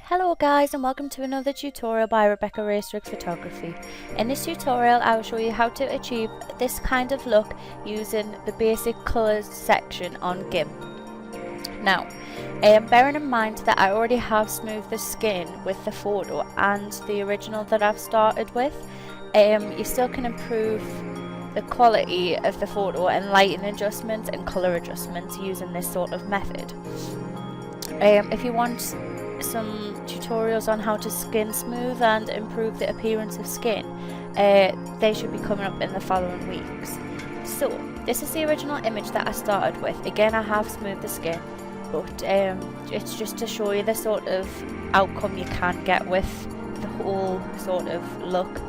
Hello guys, and welcome to another tutorial by Rebecca Raistrick Photography. In this tutorial I will show you how to achieve this kind of look using the basic colours section on GIMP. Now, bearing in mind that I already have smoothed the skin with the photo and the original that I've started with, you still can improve the quality of the photo and lighting adjustments and colour adjustments using this sort of method. If you want some tutorials on how to skin smooth and improve the appearance of skin, they should be coming up in the following weeks. So this is the original image that I started with. Again, I have smoothed the skin, but it's just to show you the sort of outcome you can get with the whole sort of look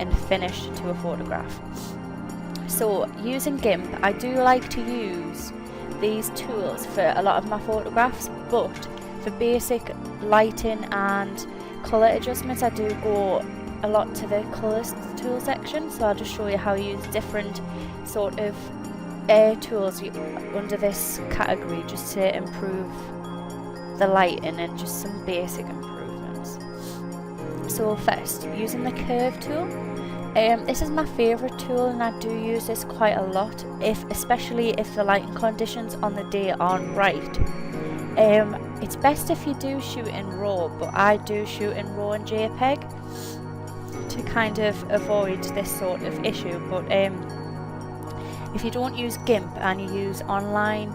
and finish to a photograph. So using GIMP, I do like to use these tools for a lot of my photographs, but for basic lighting and colour adjustments I do go a lot to the colours tool section, so I'll just show you how I use different sort of tools under this category just to improve the lighting and just some basic improvements. So first, using the curve tool. This is my favourite tool and I do use this quite a lot, especially if the lighting conditions on the day aren't right. It's best if you do shoot in RAW, but I do shoot in RAW and JPEG to kind of avoid this sort of issue. But if you don't use GIMP and you use online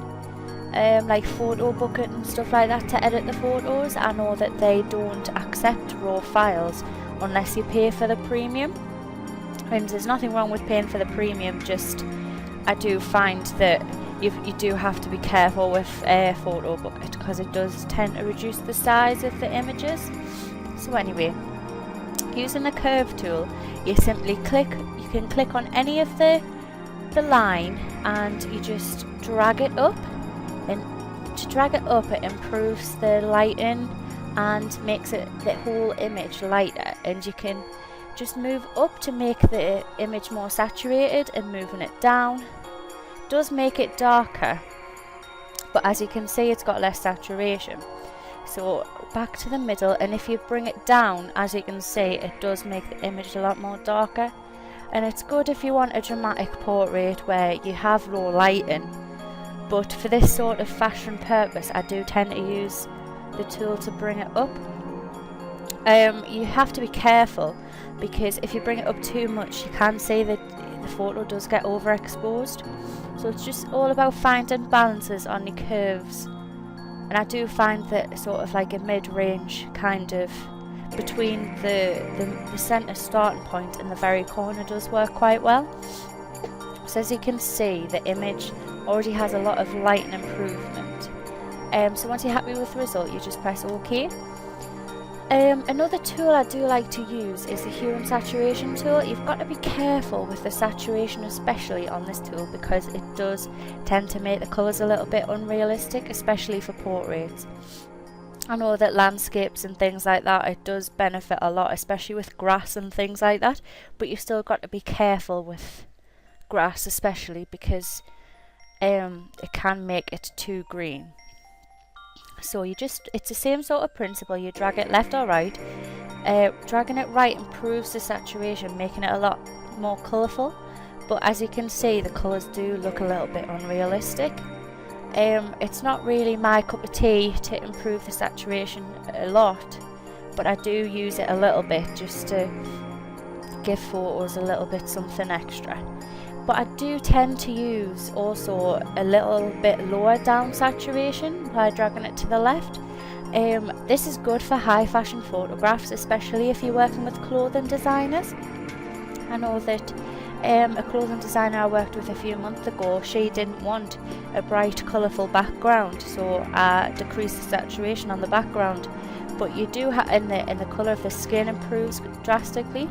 like photo bucket and stuff like that to edit the photos, I know that they don't accept RAW files unless you pay for the premium. There's nothing wrong with paying for the premium, just I do find that you do have to be careful with photo bucket because it does tend to reduce the size of the images. So anyway, using the curve tool, you simply you can click on any of the line and you just drag it up, and to drag it up it improves the lighting and makes the whole image lighter, and you can just move up to make the image more saturated, and moving it down does make it darker, but as you can see it's got less saturation. So back to the middle, and if you bring it down, as you can see, it does make the image a lot more darker, and it's good if you want a dramatic portrait where you have low lighting. But for this sort of fashion purpose I do tend to use the tool to bring it up. You have to be careful because if you bring it up too much you can see that the photo does get overexposed. So it's just all about finding balances on the curves, and I do find that sort of like a mid-range kind of between the centre starting point and the very corner does work quite well. So as you can see, the image already has a lot of lighting improvement. So once you're happy with the result, you just press OK. Another tool I do like to use is the hue and saturation tool. You've got to be careful with the saturation, especially on this tool, because it does tend to make the colours a little bit unrealistic, especially for portraits. I know that landscapes and things like that, it does benefit a lot, especially with grass and things like that, but you've still got to be careful with grass, especially because it can make it too green. So it's the same sort of principle. You drag it left or right. Dragging it right improves the saturation, making it a lot more colourful, but as you can see the colours do look a little bit unrealistic. It's not really my cup of tea to improve the saturation a lot, but I do use it a little bit just to give photos a little bit something extra. But I do tend to use also a little bit lower down saturation by dragging it to the left. This is good for high fashion photographs, especially if you're working with clothing designers. I know that a clothing designer I worked with a few months ago, she didn't want a bright colourful background, so I decreased the saturation on the background. But you do and the colour of the skin improves drastically.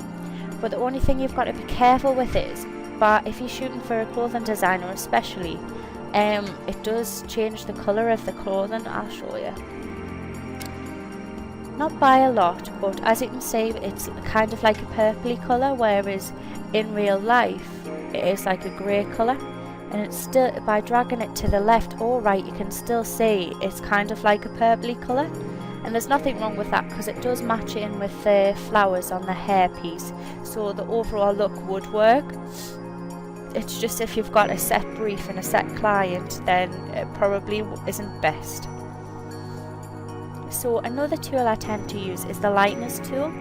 But the only thing you've got to be careful with is, but if you're shooting for a clothing designer especially, it does change the colour of the clothing. I'll show you. Not by a lot, but as you can see it's kind of like a purpley colour, whereas in real life it is like a grey colour, and it's still, by dragging it to the left or right, you can still see it's kind of like a purpley colour. and there's nothing wrong with that because it does match in with the flowers on the hairpiece, so the overall look would work. It's just if you've got a set brief and a set client, then it probably isn't best. So another tool I tend to use is the lightness tool.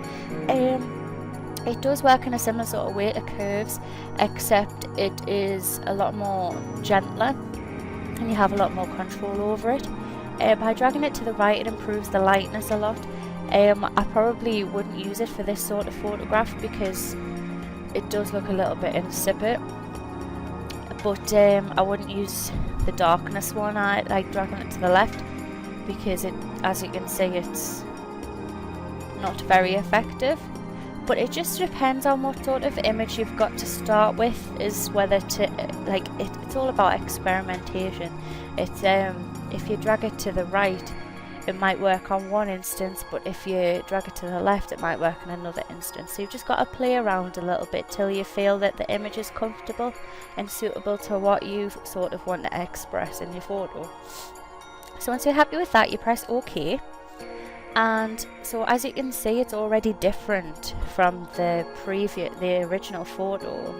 It does work in a similar sort of way to curves, except it is a lot more gentler and you have a lot more control over it. By dragging it to the right, it improves the lightness a lot. I probably wouldn't use it for this sort of photograph because it does look a little bit insipid, but I wouldn't use the darkness one. I like dragging it to the left because it, as you can see, it's not very effective. But it just depends on what sort of image you've got to start with, is whether to like it's all about experimentation. It's if you drag it to the right, it might work on one instance, but if you drag it to the left, it might work in another instance. So you've just got to play around a little bit till you feel that the image is comfortable and suitable to what you sort of want to express in your photo. So once you're happy with that, you press OK. And so as you can see, it's already different from the original photo.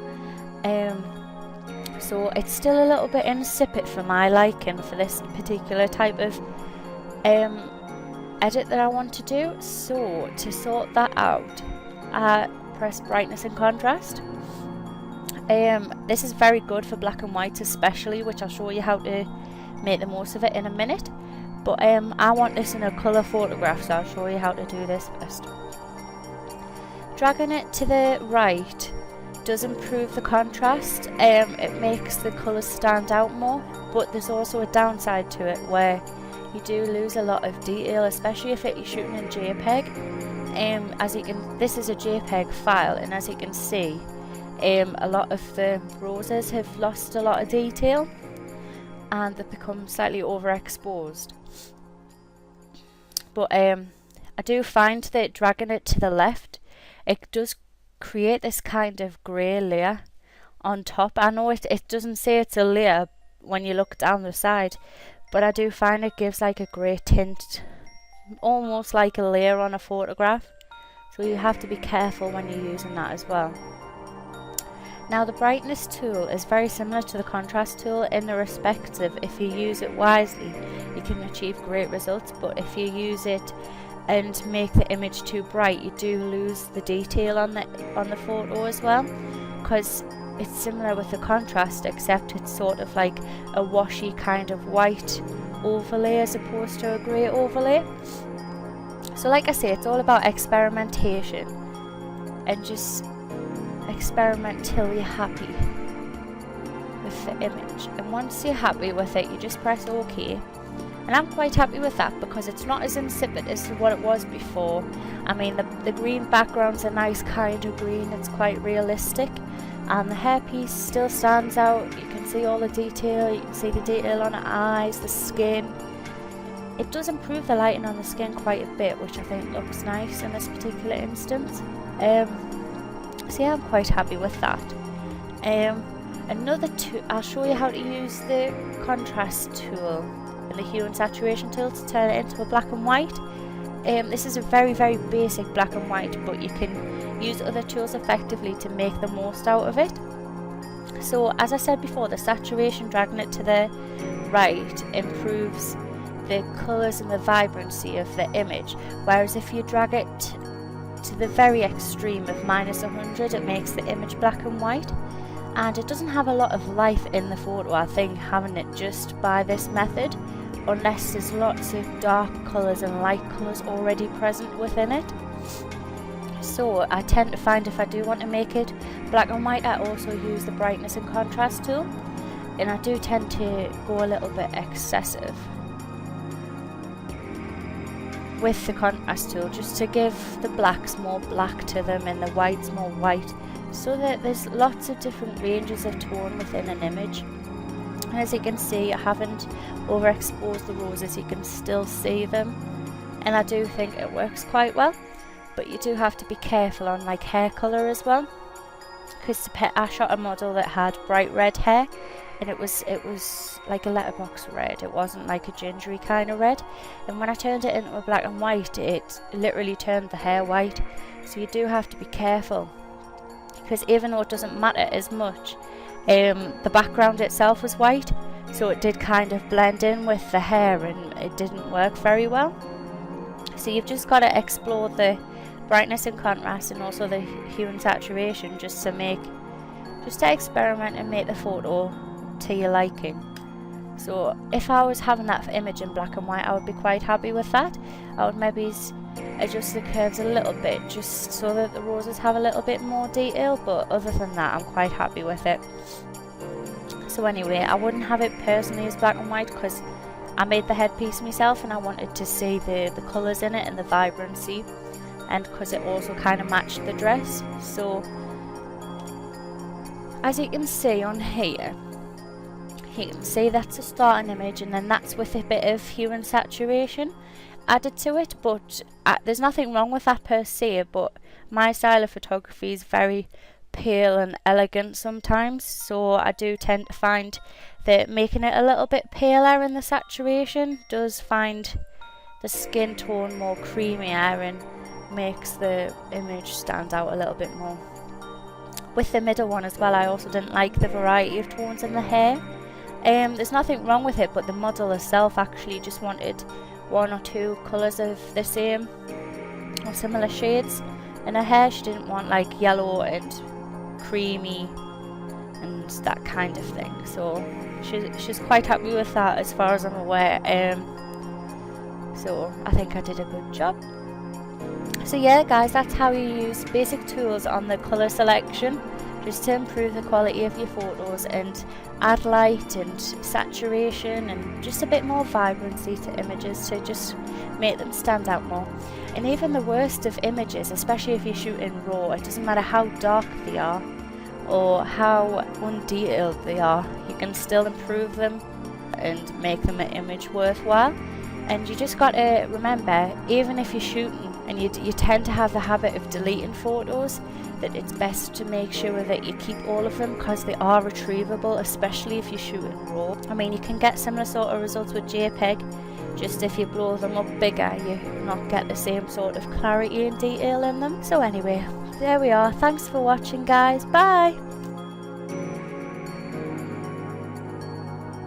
So it's still a little bit insipid for my liking for this particular type of edit that I want to do. So to sort that out, I press brightness and contrast. This is very good for black and white especially, which I'll show you how to make the most of it in a minute. But I want this in a colour photograph, so I'll show you how to do this first. Dragging it to the right does improve the contrast. It makes the colours stand out more, but there's also a downside to it where you do lose a lot of detail, especially if you're shooting in JPEG. This is a JPEG file, and as you can see, a lot of the roses have lost a lot of detail and they've become slightly overexposed. But I do find that dragging it to the left, it does create this kind of grey layer on top. I know it doesn't say it's a layer when you look down the side, but I do find it gives like a grey tint, almost like a layer on a photograph. So you have to be careful when you're using that as well. Now the brightness tool is very similar to the contrast tool in the respect of if you use it wisely, you can achieve great results, but if you use it and make the image too bright, you do lose the detail on the photo as well, because it's similar with the contrast, except it's sort of like a washy kind of white overlay as opposed to a grey overlay. So like I say, it's all about experimentation and just experiment till you're happy with the image, and once you're happy with it, you just press OK. And I'm quite happy with that because it's not as insipid as what it was before. I mean, the green background's a nice kind of green, it's quite realistic, and the hairpiece still stands out. You can see all the detail, you can see the detail on the eyes, the skin. It does improve the lighting on the skin quite a bit, which I think looks nice in this particular instance. So yeah, I'm quite happy with that. Another tool, I'll show you how to use the contrast tool and the hue and saturation tool to turn it into a black and white. This is a very, very basic black and white, but you can use other tools effectively to make the most out of it. So as I said before, the saturation, dragging it to the right, improves the colours and the vibrancy of the image, whereas if you drag it to the very extreme of -100, it makes the image black and white, and it doesn't have a lot of life in the photo, I think, having it just by this method, unless there's lots of dark colours and light colours already present within it. So I tend to find if I do want to make it black and white, I also use the brightness and contrast tool, and I do tend to go a little bit excessive with the contrast tool, just to give the blacks more black to them and the whites more white, so that there's lots of different ranges of tone within an image. And as you can see, I haven't overexposed the roses, you can still see them, and I do think it works quite well. But you do have to be careful on like hair colour as well, because I shot a model that had bright red hair, and it was like a letterbox red. It wasn't like a gingery kind of red. And when I turned it into a black and white, it literally turned the hair white. So you do have to be careful, because even though it doesn't matter as much, the background itself was white, so it did kind of blend in with the hair, and it didn't work very well. So you've just got to explore the brightness and contrast, and also the hue and saturation, just to experiment and make the photo to your liking. So if I was having that image in black and white, I would be quite happy with that. I would maybe adjust the curves a little bit, just so that the roses have a little bit more detail, but other than that, I'm quite happy with it. So anyway, I wouldn't have it personally as black and white, because I made the headpiece myself and I wanted to see the colours in it and the vibrancy, and because it also kind of matched the dress. So as you can see on here, you can see that's a starting image, and then that's with a bit of hue and saturation added to it. But there's nothing wrong with that per se, but my style of photography is very pale and elegant sometimes, so I do tend to find that making it a little bit paler in the saturation does find the skin tone more creamier and makes the image stand out a little bit more. With the middle one as well, I also didn't like the variety of tones in the hair. There's nothing wrong with it, but the model herself actually just wanted one or two colours of the same or similar shades in her hair. She didn't want like yellow and creamy and that kind of thing, so she's quite happy with that as far as I'm aware. So I think I did a good job. So yeah guys, that's how you use basic tools on the colour selection, just to improve the quality of your photos and add light and saturation and just a bit more vibrancy to images to just make them stand out more. And even the worst of images, especially if you shoot in RAW, it doesn't matter how dark they are or how undetailed they are, you can still improve them and make them an image worthwhile. And you just got to remember, even if you're shooting and you tend to have the habit of deleting photos, that it's best to make sure that you keep all of them, because they are retrievable, especially if you shoot in RAW. I mean, you can get similar sort of results with JPEG, just if you blow them up bigger, you not get the same sort of clarity and detail in them. So anyway, there we are. Thanks for watching guys, bye!